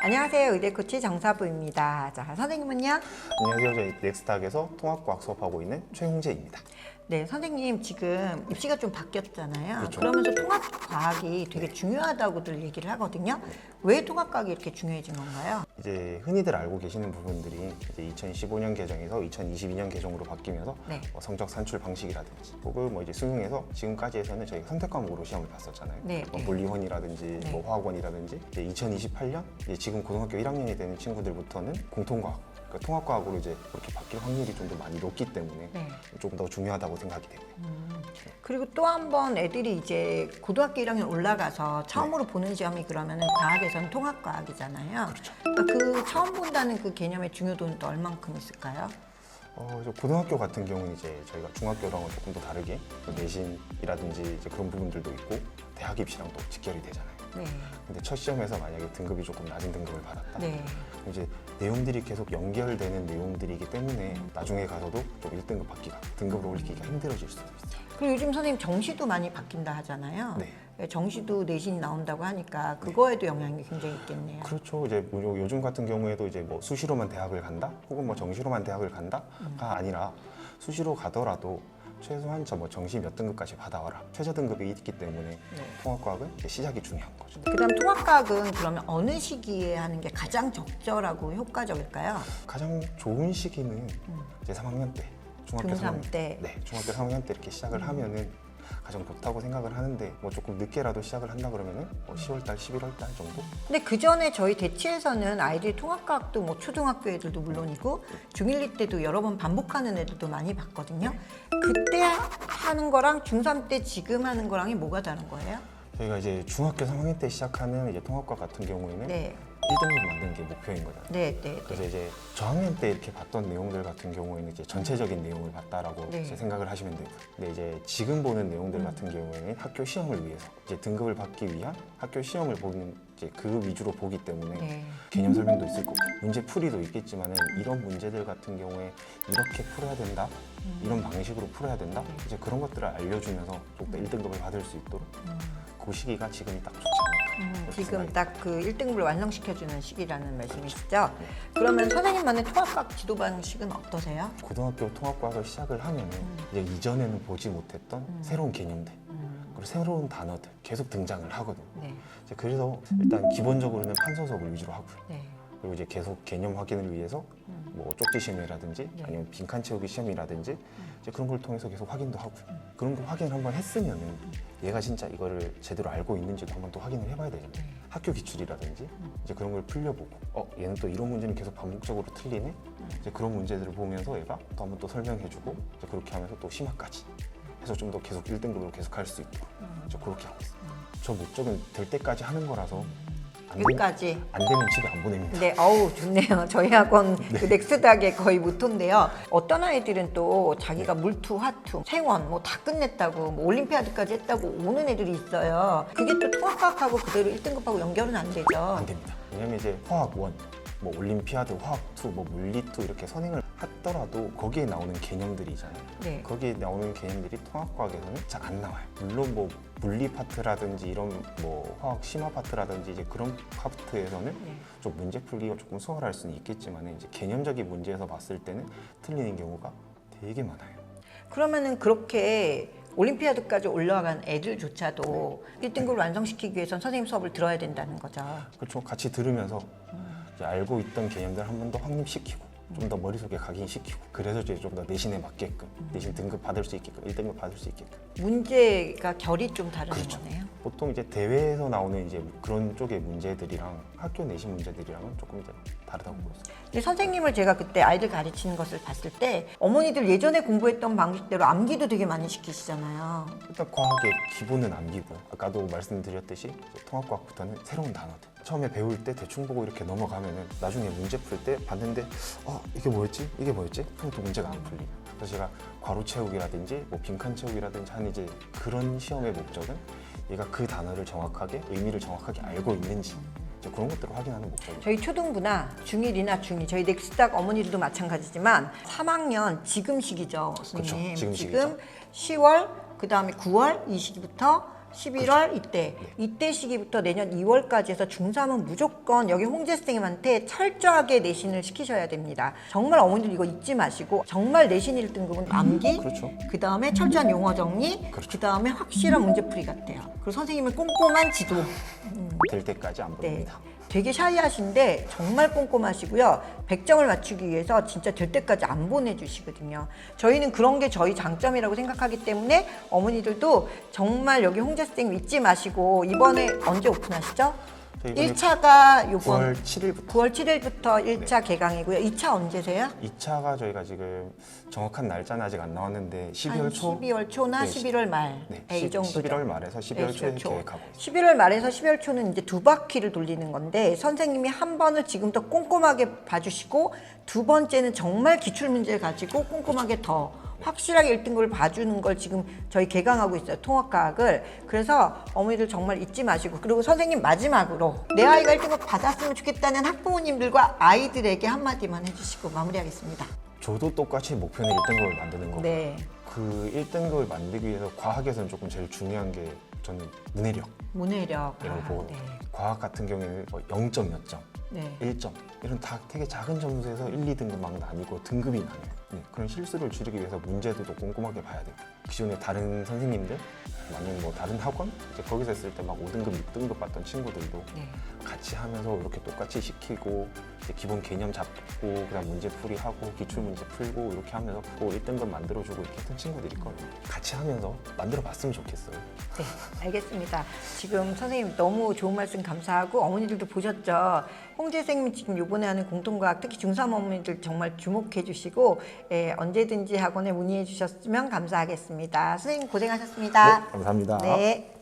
안녕하세요. 의대 코치 정사부입니다. 자, 선생님은요? 안녕하세요. 저희 넥스탁에서 통합과학 수업하고 있는 최홍재입니다. 네, 선생님 지금 입시가 좀 바뀌었잖아요. 그렇죠. 그러면서 통합과학이 되게 중요하다고들 얘기를 하거든요. 왜 통합과학이 이렇게 중요해진 건가요? 이제 흔히들 알고 계시는 부분들이 이제 2015년 개정에서 2022년 개정으로 바뀌면서 네. 성적 산출 방식이라든지 혹은 뭐 이제 수능에서 지금까지에서는 저희가 선택 과목으로 시험을 봤었잖아요. 네, 뭐 네. 물리원이라든지 네. 뭐 화학원이라든지 이제 2028년 이제 지금 고등학교 1학년이 되는 친구들부터는 공통과학, 그러니까 통합과학으로 이제 그렇게 바뀔 확률이 좀 더 많이 높기 때문에 네. 조금 더 중요하다고 생각이 돼요. 그리고 또 한 번 애들이 이제 고등학교 1학년 올라가서 처음으로 보는 시험이 그러면은 과학에서는 통합과학이잖아요. 그렇죠. 그러니까 그 처음 본다는 그 개념의 중요도는 또 얼만큼 있을까요? 저 고등학교 같은 경우는 이제 저희가 중학교랑은 조금 더 다르게 그 내신이라든지 이제 그런 부분들도 있고 대학 입시랑 또 직결이 되잖아요. 네. 근데 첫 시험에서 만약에 등급이 조금 낮은 등급을 받았다. 네. 그럼 이제 내용들이 계속 연결되는 내용들이기 때문에 나중에 가서도 좀 1등급 받기가 등급을 올리기가 힘들어질 수도 있어요. 그리고 요즘 선생님 정시도 많이 바뀐다 하잖아요. 네. 정시도 내신이 나온다고 하니까 그거에도 영향이 굉장히 있겠네요. 그렇죠. 이제 요즘 같은 경우에도 이제 뭐 수시로만 대학을 간다, 혹은 뭐 정시로만 대학을 간다가 아니라 수시로 가더라도 최소한 뭐 정시 몇 등급까지 받아와라. 최저 등급이 있기 때문에 통합과학은 이제 시작이 중요한 거죠. 그다음 통합과학은 그러면 어느 시기에 하는 게 가장 적절하고 효과적일까요? 가장 좋은 시기는 이제 3학년 때, 중학교 중3 때. 네, 중학교 3학년 때 이렇게 시작을 하면은 가장 좋다고 생각을 하는데 뭐 조금 늦게라도 시작을 한다 그러면은 뭐 10월달, 11월달 정도? 근데 그 전에 저희 대치에서는 아이들이 통합과학도 뭐 초등학교 애들도 물론이고 중1 때도 여러 번 반복하는 애들도 많이 봤거든요. 그때 하는 거랑 중3 때 지금 하는 거랑이 뭐가 다른 거예요? 저희가 이제 중학교 3학년 때 시작하는 이제 통합과학 같은 경우에는 네. 1등급 만드는 게 목표인 거잖아요. 네, 네, 그래서 이제 저학년 때 이렇게 봤던 내용들 같은 경우에는 이제 전체적인 내용을 봤다라고 네. 이제 생각을 하시면 되고, 근데 이제 지금 보는 내용들 같은 경우에는 학교 시험을 위해서 이제 등급을 받기 위한 학교 시험을 보는 이제 그 위주로 보기 때문에 네. 개념 설명도 있을 거고 문제 풀이도 있겠지만은 이런 문제들 같은 경우에 이렇게 풀어야 된다, 이런 방식으로 풀어야 된다, 이제 그런 것들을 알려주면서 좀 더 1등급을 받을 수 있도록 그 시기가 지금이 딱 좋지 않을까. 그렇게 지금 생각이 딱 그 1등급을 완성시켜주는 시기라는 말씀이시죠? 그러면 선생님만의 통합과학 지도 방식은 어떠세요? 고등학교 통합과학을 시작을 하면은 이제 이전에는 보지 못했던 새로운 개념들 그리고 새로운 단어들 계속 등장을 하거든요. 네. 이제 그래서 일단 기본적으로는 판서석을 위주로 하고요. 네. 그리고 이제 계속 개념 확인을 위해서 뭐 쪽지 시험이라든지 아니면 빈칸 채우기 시험이라든지 이제 그런 걸 통해서 계속 확인도 하고 그런 거 확인을 한번 했으면은 얘가 진짜 이거를 제대로 알고 있는지도 한번 또 확인을 해봐야 되잖아요. 학교 기출이라든지 이제 그런 걸 풀려보고 얘는 또 이런 문제는 계속 반복적으로 틀리네. 이제 그런 문제들을 보면서 얘가 또 한번 또 설명해주고 이제 그렇게 하면서 또 심화까지 해서 좀 더 계속 1등급으로 계속 할 수 있도록 이제 그렇게 하고 있어요. 저 목적은 될 때까지 하는 거라서 여기까지. 안 되면 집에 안 보냅니다. 네, 어우 좋네요. 저희 학원 그 넥스닥의 거의 모토인데요. 어떤 아이들은 또 자기가 물투, 화투, 생원 뭐 다 끝냈다고 뭐 올림피아드까지 했다고 오는 애들이 있어요. 그게 또 통합과학하고 그대로 1등급하고 연결은 안 되죠. 안 됩니다. 왜냐면 이제 화학 1, 뭐 올림피아드, 화학 2, 뭐 물리 2 이렇게 선행을 하더라도 거기에 나오는 개념들이잖아요. 네. 거기에 나오는 개념들이 통합과학에서는 잘 안 나와요. 물론 뭐 물리 파트라든지 이런 뭐 화학 심화 파트라든지 이제 그런 파트에서는 좀 문제 풀기가 조금 수월할 수는 있겠지만 이제 개념적인 문제에서 봤을 때는 틀리는 경우가 되게 많아요. 그러면은 그렇게 올림피아드까지 올라간 애들조차도 1등급을 완성시키기 위해선 선생님 수업을 들어야 된다는 거죠. 그렇죠. 같이 들으면서 이제 알고 있던 개념들 한 번 더 확립시키고 좀 더 머릿속에 각인시키고 그래서 이제 좀 더 내신에 맞게끔 내신 등급 받을 수 있게끔 1등급 받을 수 있게끔 문제가 결이 좀 다른 그렇죠. 거네요. 보통 이제 대회에서 나오는 이제 그런 쪽의 문제들이랑 학교 내신 문제들이랑은 조금 이제 다르다고 보였어요. 근데 선생님을 제가 그때 아이들 가르치는 것을 봤을 때 어머니들 예전에 공부했던 방식대로 암기도 되게 많이 시키시잖아요. 일단 과학의 기본은 암기고요. 아까도 말씀드렸듯이 이제 통합과학부터는 새로운 단어들. 처음에 배울 때 대충 보고 이렇게 넘어가면은 나중에 문제 풀 때 봤는데 이게 뭐였지? 이게 뭐였지? 그럼 또 문제가 안 풀리고. 그래서 제가 괄호 채우기라든지 뭐 빈칸 채우기라든지 하는 이제 그런 시험의 목적은 얘가 그 단어를 정확하게 의미를 정확하게 알고 있는지 이제 그런 것들을 확인하는 목적이에요. 저희 초등부나 중1이나 중2 저희 넥스닥 어머니들도 마찬가지지만 3학년 지금 시기죠, 선생님. 그렇죠, 지금 지금 10월 그다음에 9월 이 시기부터 11월 이때 시기부터 내년 2월까지 해서 중3은 무조건 여기 홍재 선생님한테 철저하게 내신을 시키셔야 됩니다. 정말 어머니들 이거 잊지 마시고 정말 내신 1등급은 암기, 그렇죠. 그 다음에 철저한 용어 정리, 그렇죠. 그 다음에 확실한 문제풀이 같아요. 그리고 선생님은 꼼꼼한 지도. 될 때까지 안 네. 보입니다. 되게 샤이하신데 정말 꼼꼼하시고요. 100점을 맞추기 위해서 진짜 될 때까지 안 보내주시거든요. 저희는 그런 게 저희 장점이라고 생각하기 때문에 어머니들도 정말 여기 홍재 선생님 잊지 마시고 이번에 언제 오픈하시죠? 저희 이번에 1차가 요번 9월 7일부터 9월 7일부터 1차 개강이고요. 2차 언제세요? 2차가 저희가 지금 정확한 날짜는 아직 안 나왔는데 12월 한 초 12월 초나 네, 11월 말. 네, 네, 이 정도죠. 11월 말에서 12월 초에 계획하고 있습니다. 11월 말에서 12월 초는 이제 두 바퀴를 돌리는 건데 선생님이 한 번을 지금부터 꼼꼼하게 봐주시고 두 번째는 정말 기출 문제를 가지고 꼼꼼하게 더 확실하게 1등급을 봐주는 걸 지금 저희 개강하고 있어요. 통합과학을. 그래서 어머니들 정말 잊지 마시고 그리고 선생님 마지막으로 내 아이가 1등급 받았으면 좋겠다는 학부모님들과 아이들에게 한마디만 해주시고 마무리하겠습니다. 저도 똑같이 목표는 1등급을 만드는 거고 네. 그 1등급을 만들기 위해서 과학에서는 조금 제일 중요한 게 저는 문해력 문해력. 이런 거 네. 과학 같은 경우에는 0점 몇 점, 네. 1점 이런 다 되게 작은 점수에서 1, 2등급 막 나뉘고 등급이 나뉘어요. 네, 그런 실수를 줄이기 위해서 문제도 또 꼼꼼하게 봐야 돼요. 기존에 다른 선생님들 아니면 뭐 다른 학원 이제 거기서 했을 때 막 5등급, 6등급 받던 친구들도 네. 같이 하면서 이렇게 똑같이 시키고 이제 기본 개념 잡고 그다음 문제 풀이하고 기출 문제 풀고 이렇게 하면서 또 1등급 만들어주고 이렇게 했던 친구들이 있거든요. 같이 하면서 만들어봤으면 좋겠어요. 네, 알겠습니다. 지금 선생님 너무 좋은 말씀 감사하고 어머니들도 보셨죠? 홍재 선생님이 지금 요번에 하는 공통과학 특히 중3 어머니들 정말 주목해 주시고 언제든지 학원에 문의해 주셨으면 감사하겠습니다. 선생님 고생하셨습니다. 네, 감사합니다. 네.